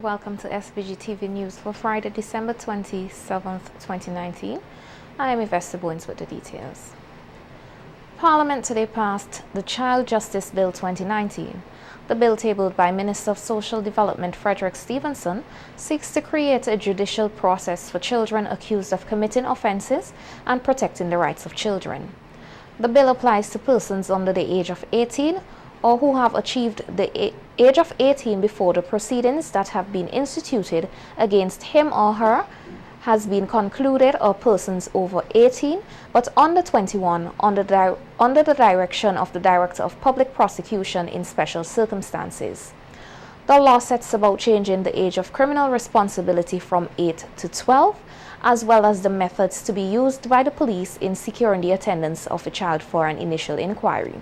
welcome to SVG-TV News for Friday, December 27th, 2019. I am Yvette Boynes with the details. Parliament today passed the Child Justice Bill 2019. The bill, tabled by Minister of Social Development Frederick Stevenson, seeks to create a judicial process for children accused of committing offences and protecting the rights of children. The bill applies to persons under the age of 18 or who have achieved the age of 18 before the proceedings that have been instituted against him or her has been concluded, or persons over 18 but under 21 under the direction of the Director of Public Prosecution in special circumstances. The law sets about changing the age of criminal responsibility from 8 to 12, as well as the methods to be used by the police in securing the attendance of a child for an initial inquiry.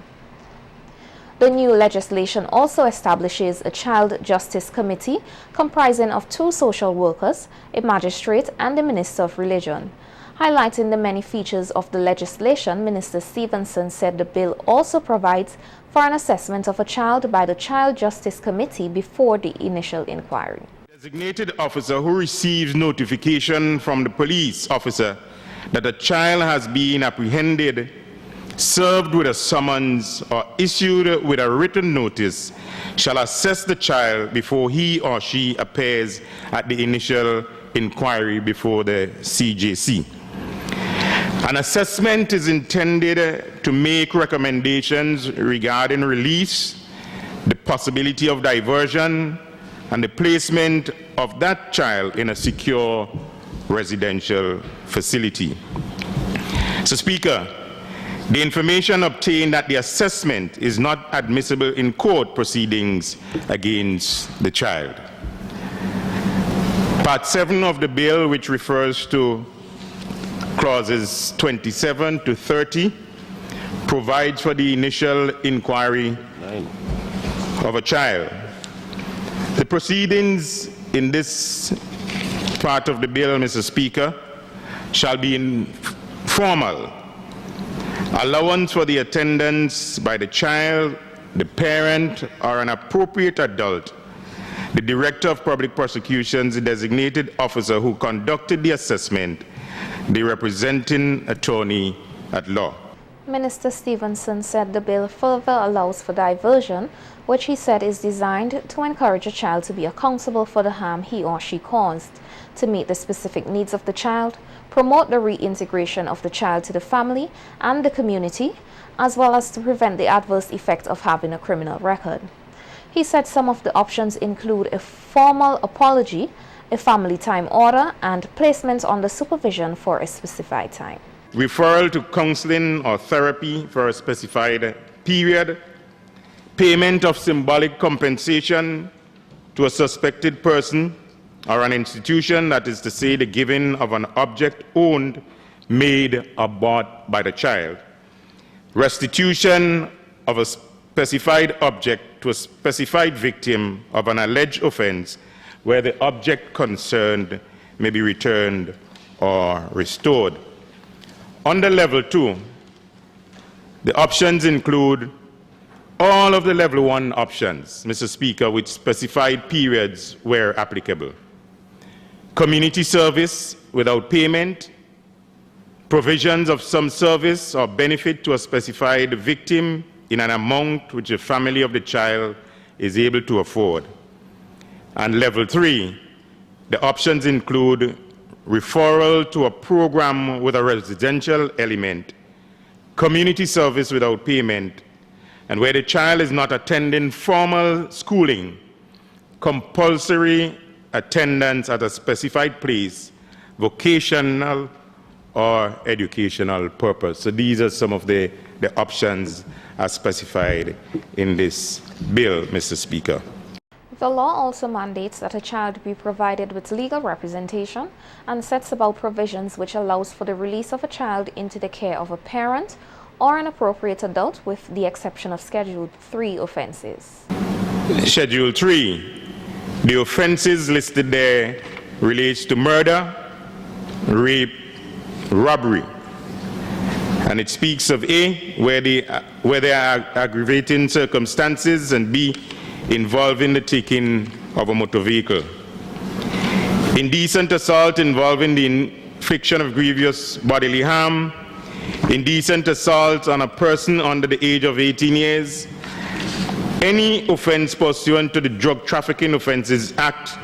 The new legislation also establishes a Child Justice Committee comprising of 2 social workers, a magistrate, and the Minister of Religion. Highlighting the many features of the legislation, Minister Stevenson said the bill also provides for an assessment of a child by the Child Justice Committee before the initial inquiry. Designated officer who receives notification from the police officer that a child has been apprehended, served with a summons, or issued with a written notice shall assess the child before he or she appears at the initial inquiry before the CJC. An assessment is intended to make recommendations regarding release, the possibility of diversion, and the placement of that child in a secure residential facility. So, Speaker, the information obtained at the assessment is not admissible in court proceedings against the child. Part 7 of the bill, which refers to clauses 27 to 30, provides for the initial inquiry of a child. The proceedings in this part of the bill, Mr. Speaker, shall be informal. Allowance for the attendance by the child, the parent, or an appropriate adult, the Director of Public Prosecutions, the designated officer who conducted the assessment, the representing attorney at law. Minister Stevenson said the bill further allows for diversion, which he said is designed to encourage a child to be accountable for the harm he or she caused, to meet the specific needs of the child, promote the reintegration of the child to the family and the community, as well as to prevent the adverse effect of having a criminal record. He said some of the options include a formal apology, a family time order, and placement under supervision for a specified time. Referral to counseling or therapy for a specified period, payment of symbolic compensation to a suspected person or an institution, that is to say, the giving of an object owned, made, or bought by the child, restitution of a specified object to a specified victim of an alleged offense where the object concerned may be returned or restored. Under Level 2, the options include all of the Level 1 options, Mr. Speaker, with specified periods where applicable. Community service without payment, provisions of some service or benefit to a specified victim in an amount which the family of the child is able to afford. And Level 3, the options include referral to a program with a residential element, community service without payment, and where the child is not attending formal schooling, compulsory attendance at a specified place, vocational or educational purpose. So these are some of the options as specified in this bill, Mr. Speaker. The law also mandates that a child be provided with legal representation and sets about provisions which allows for the release of a child into the care of a parent or an appropriate adult, with the exception of Schedule 3 offenses. Schedule 3. The offenses listed there relates to murder, rape, robbery. And it speaks of A, where there are aggravating circumstances, and B, involving the taking of a motor vehicle. indecent assault involving the infliction of grievous bodily harm, indecent assault on a person under the age of 18 years, any offense pursuant to the Drug Trafficking Offences Act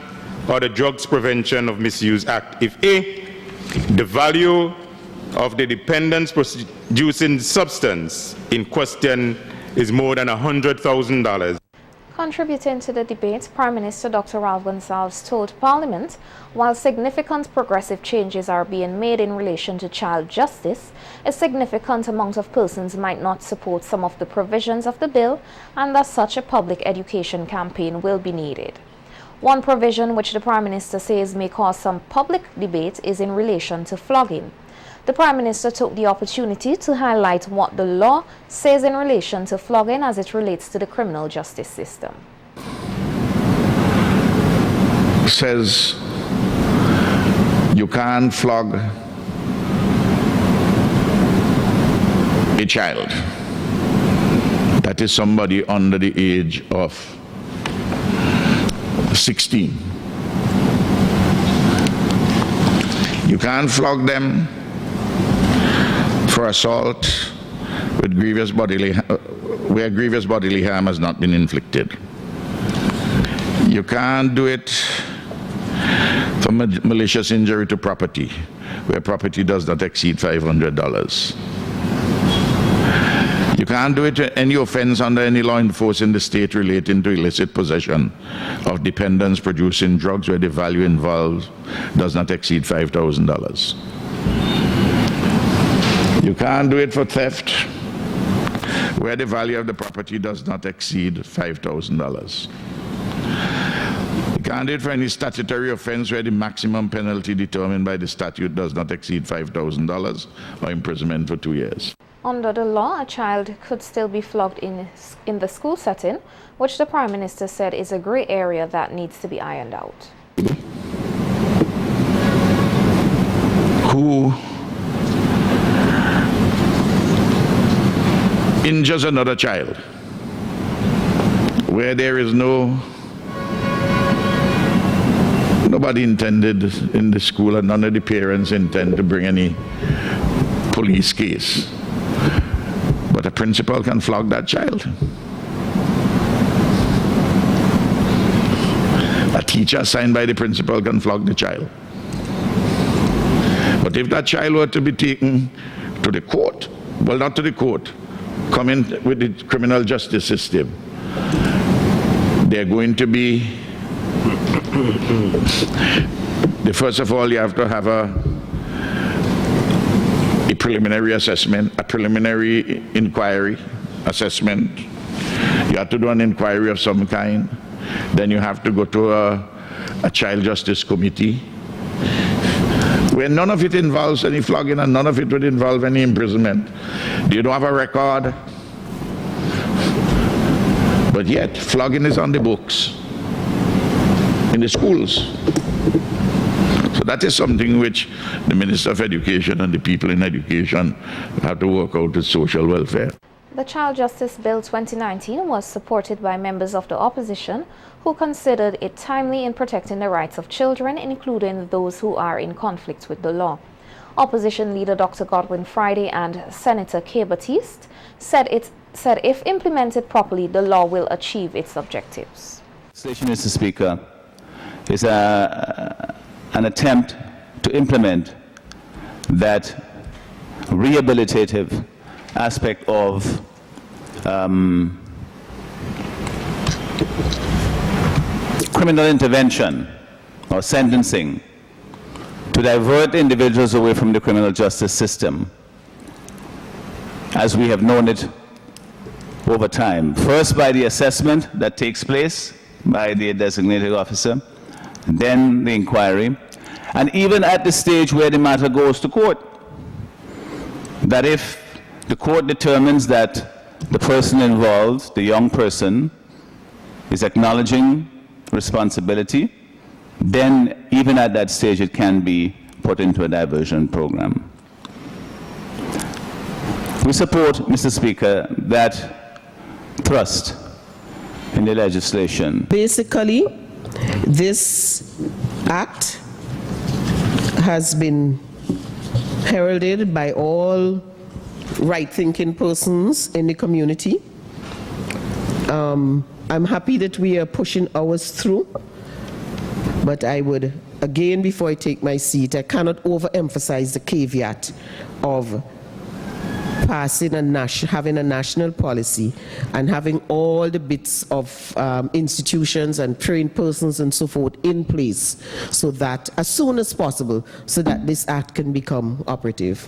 or the Drugs Prevention of Misuse Act. If A, the value of the dependence producing substance in question is more than $100,000. Contributing to the debate, Prime Minister Dr. Gonsalves told Parliament, while significant progressive changes are being made in relation to child justice, a significant amount of persons might not support some of the provisions of the bill, and that such a public education campaign will be needed. One provision which the Prime Minister says may cause some public debate is in relation to flogging. The Prime Minister took the opportunity to highlight what the law says in relation to flogging as it relates to the criminal justice system. Says you can't flog a child. That is somebody under the age of 16. You can't flog them for assault with where grievous bodily harm has not been inflicted. You can't do it for malicious injury to property, where property does not exceed $500. You can't do it to any offense under any law enforced in the state relating to illicit possession of dependents producing drugs where the value involved does not exceed $5,000. You can't do it for theft where the value of the property does not exceed $5,000. You can't do it for any statutory offense where the maximum penalty determined by the statute does not exceed $5,000 or imprisonment for 2 years. Under the law, a child could still be flogged in the school setting, which the Prime Minister said is a grey area that needs to be ironed out. Who injures another child where there is nobody intended in the school and none of the parents intend to bring any police case, but a principal can flog that child. A teacher assigned by the principal can flog the child. But if that child were to be taken to the court, well, not to the court, come in with the criminal justice system, they're going to be, first of all, you have to have a preliminary assessment, a preliminary inquiry assessment. You have to do an inquiry of some kind. Then you have to go to a child justice committee, where none of it involves any flogging and none of it would involve any imprisonment. You don't have a record, but yet flogging is on the books in the schools. So that is something which the Minister of Education and the people in education have to work out with social welfare. The Child Justice Bill 2019 was supported by members of the opposition who considered it timely in protecting the rights of children, including those who are in conflict with the law. Opposition leader Dr. Godwin Friday and Senator Kay Batiste said if implemented properly, the law will achieve its objectives. Mr. Speaker, is an attempt to implement that rehabilitative aspect of criminal intervention or sentencing to divert individuals away from the criminal justice system as we have known it over time. First by the assessment that takes place by the designated officer, then the inquiry, and even at the stage where the matter goes to court, that if the court determines that the person involved, the young person, is acknowledging responsibility, then even at that stage it can be put into a diversion program. We support, Mr. Speaker, that thrust in the legislation. Basically, this act has been heralded by all right-thinking persons in the community. I'm happy that we are pushing ours through, but I would, again, before I take my seat, I cannot overemphasize the caveat of passing having a national policy and having all the bits of institutions and trained persons and so forth in place, so that as soon as possible, so that this act can become operative.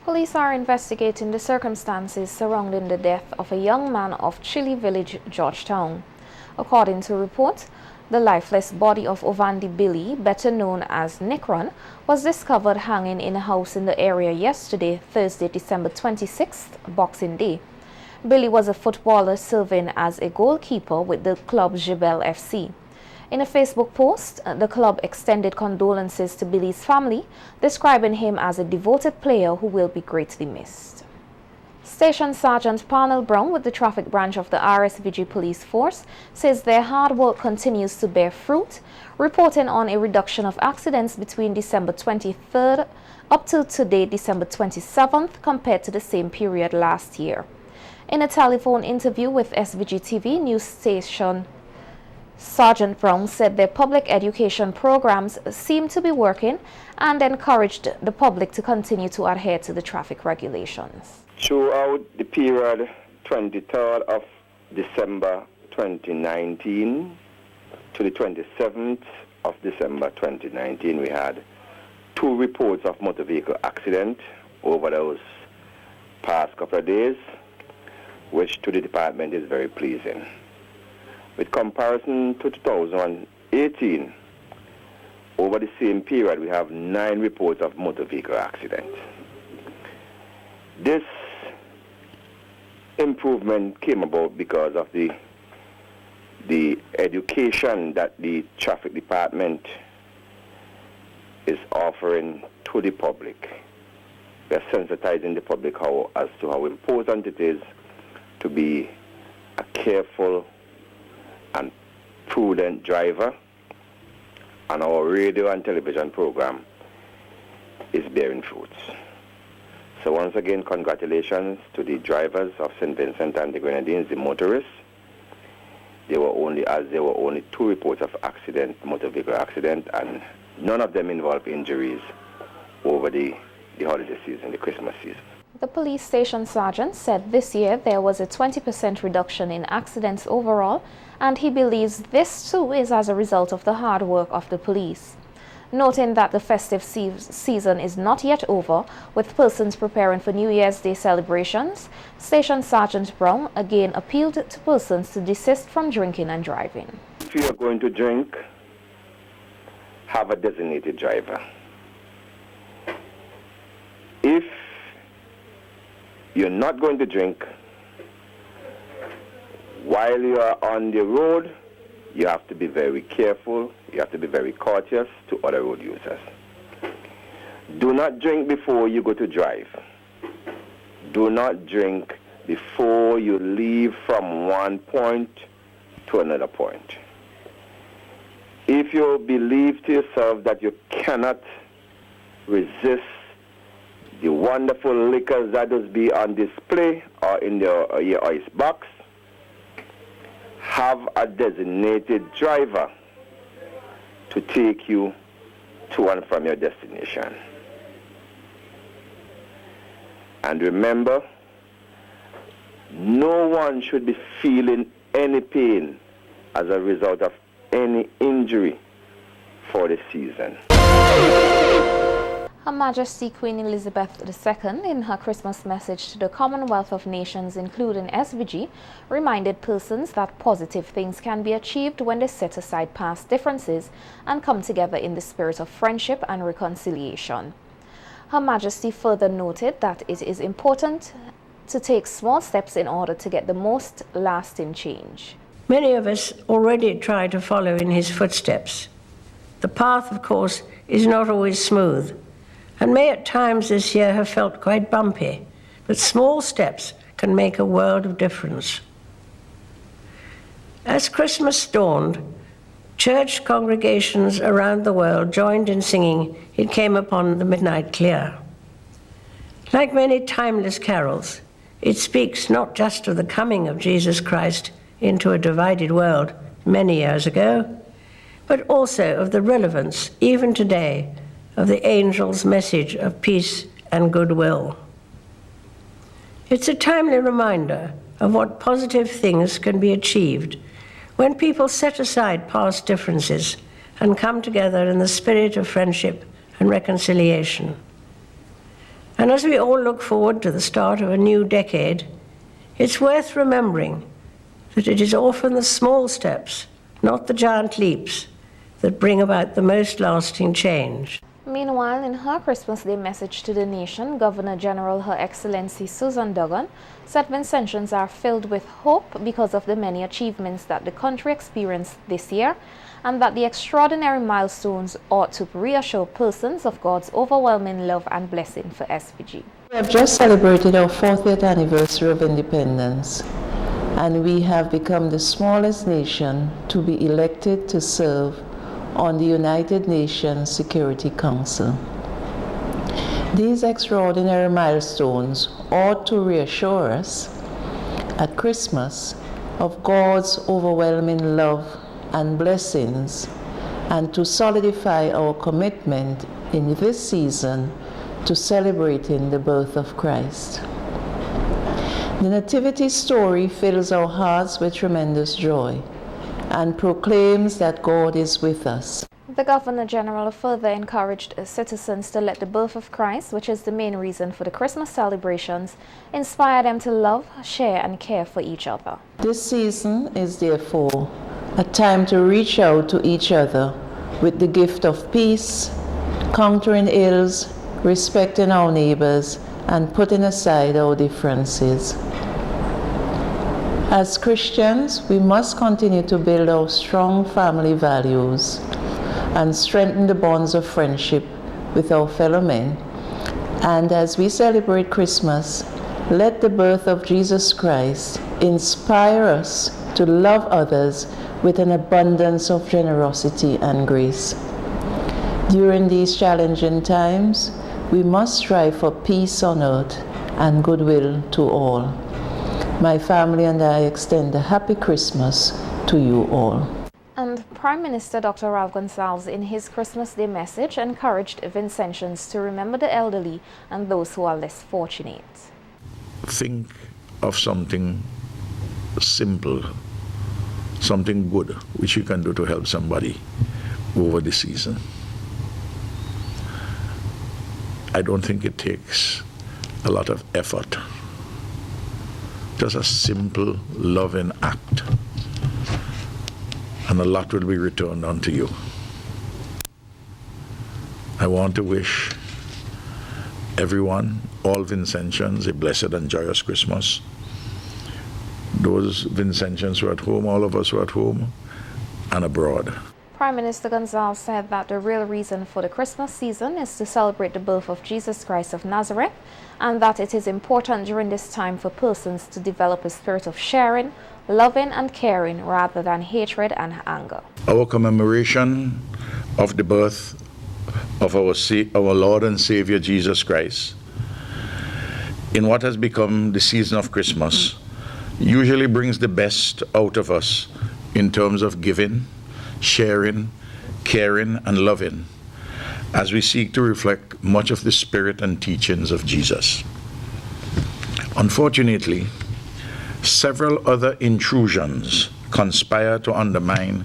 Police are investigating the circumstances surrounding the death of a young man of Chile Village, Georgetown. According to reports, the lifeless body of Ovandi Billy, better known as Nicron, was discovered hanging in a house in the area yesterday, Thursday, December 26th, Boxing Day. Billy was a footballer serving as a goalkeeper with the club Jebel FC. In a Facebook post, the club extended condolences to Billy's family, describing him as a devoted player who will be greatly missed. Station Sergeant Parnel Browne with the traffic branch of the RSVG police force says their hard work continues to bear fruit, reporting on a reduction of accidents between December 23rd up to today, December 27th, compared to the same period last year. In a telephone interview with SVG-TV news station, Sergeant Browne said their public education programs seem to be working and encouraged the public to continue to adhere to the traffic regulations. Throughout the period 23rd of December 2019 to the 27th of December 2019, we had 2 reports of motor vehicle accident over those past couple of days, which to the department is very pleasing. With comparison to 2018, over the same period, we have 9 reports of motor vehicle accidents. This improvement came about because of the education that the traffic department is offering to the public. We are sensitizing the public as to how important it is to be a careful and prudent driver, and our radio and television program is bearing fruits. So once again, congratulations to the drivers of St. Vincent and the Grenadines, the motorists. There were only 2 reports of motor vehicle accident, and none of them involved injuries over the holiday season, the Christmas season. The police station sergeant said this year there was a 20% reduction in accidents overall, and he believes this too is as a result of the hard work of the police. Noting that the festive season is not yet over, with persons preparing for New Year's Day celebrations, Station Sergeant Browne again appealed to persons to desist from drinking and driving. If you are going to drink, have a designated driver. If you're not going to drink, while you are on the road, you have to be very careful, you have to be very courteous to other road users. Do not drink before you go to drive. Do not drink before you leave from one point to another point. If you believe to yourself that you cannot resist the wonderful liquors that will be on display or in your ice box, have a designated driver to take you to and from your destination. And remember, no one should be feeling any pain as a result of any injury for the season. Her Majesty Queen Elizabeth II, in her Christmas message to the Commonwealth of Nations, including SVG, reminded persons that positive things can be achieved when they set aside past differences and come together in the spirit of friendship and reconciliation. Her Majesty further noted that it is important to take small steps in order to get the most lasting change. Many of us already try to follow in his footsteps. The path, of course, is not always smooth, and may at times this year have felt quite bumpy, but small steps can make a world of difference. As Christmas dawned, Church congregations around the world joined in singing "It Came Upon the Midnight Clear." Like many timeless carols, it speaks not just of the coming of Jesus Christ into a divided world many years ago, but also of the relevance, even today, of the angel's message of peace and goodwill. It's a timely reminder of what positive things can be achieved when people set aside past differences and come together in the spirit of friendship and reconciliation. And as we all look forward to the start of a new decade, it's worth remembering that it is often the small steps, not the giant leaps, that bring about the most lasting change. Meanwhile, in her Christmas Day message to the nation, Governor General Her Excellency Susan Dougan said Vincentians are filled with hope because of the many achievements that the country experienced this year, and that the extraordinary milestones ought to reassure persons of God's overwhelming love and blessing for SVG. We have just celebrated our 40th anniversary of independence, and we have become the smallest nation to be elected to serve on the United Nations Security Council. These extraordinary milestones ought to reassure us at Christmas of God's overwhelming love and blessings, and to solidify our commitment in this season to celebrating the birth of Christ. The Nativity story fills our hearts with tremendous joy and proclaims that God is with us. The Governor General further encouraged citizens to let the birth of Christ, which is the main reason for the Christmas celebrations, inspire them to love, share, and care for each other. This season is therefore a time to reach out to each other with the gift of peace, countering ills, respecting our neighbors, and putting aside our differences. As Christians, we must continue to build our strong family values and strengthen the bonds of friendship with our fellow men. And as we celebrate Christmas, let the birth of Jesus Christ inspire us to love others with an abundance of generosity and grace. During these challenging times, we must strive for peace on earth and goodwill to all. My family and I extend a happy Christmas to you all. And Prime Minister Dr. Gonsalves, in his Christmas Day message, encouraged Vincentians to remember the elderly and those who are less fortunate. Think of something simple, something good which you can do to help somebody over the season. I don't think it takes a lot of effort. Just a simple, loving act, and a lot will be returned unto you. I want to wish everyone, all Vincentians, a blessed and joyous Christmas. Those Vincentians who are at home, all of us who are at home and abroad. Prime Minister Gonsalves said that the real reason for the Christmas season is to celebrate the birth of Jesus Christ of Nazareth, and that it is important during this time for persons to develop a spirit of sharing, loving and caring rather than hatred and anger. Our commemoration of the birth of our Lord and Savior Jesus Christ in what has become the season of Christmas usually brings the best out of us in terms of giving, sharing, caring, and loving, as we seek to reflect much of the spirit and teachings of Jesus. Unfortunately, several other intrusions conspire to undermine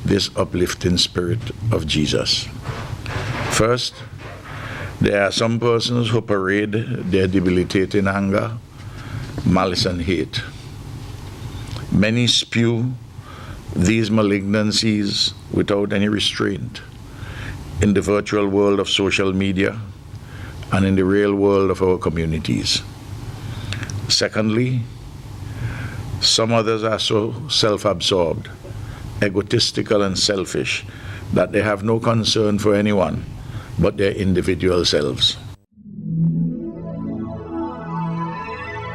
this uplifting spirit of Jesus. First, there are some persons who parade their debilitating anger, malice, and hate. Many spew these malignancies without any restraint in the virtual world of social media and in the real world of our communities. Secondly, some others are so self-absorbed, egotistical, and selfish that they have no concern for anyone but their individual selves.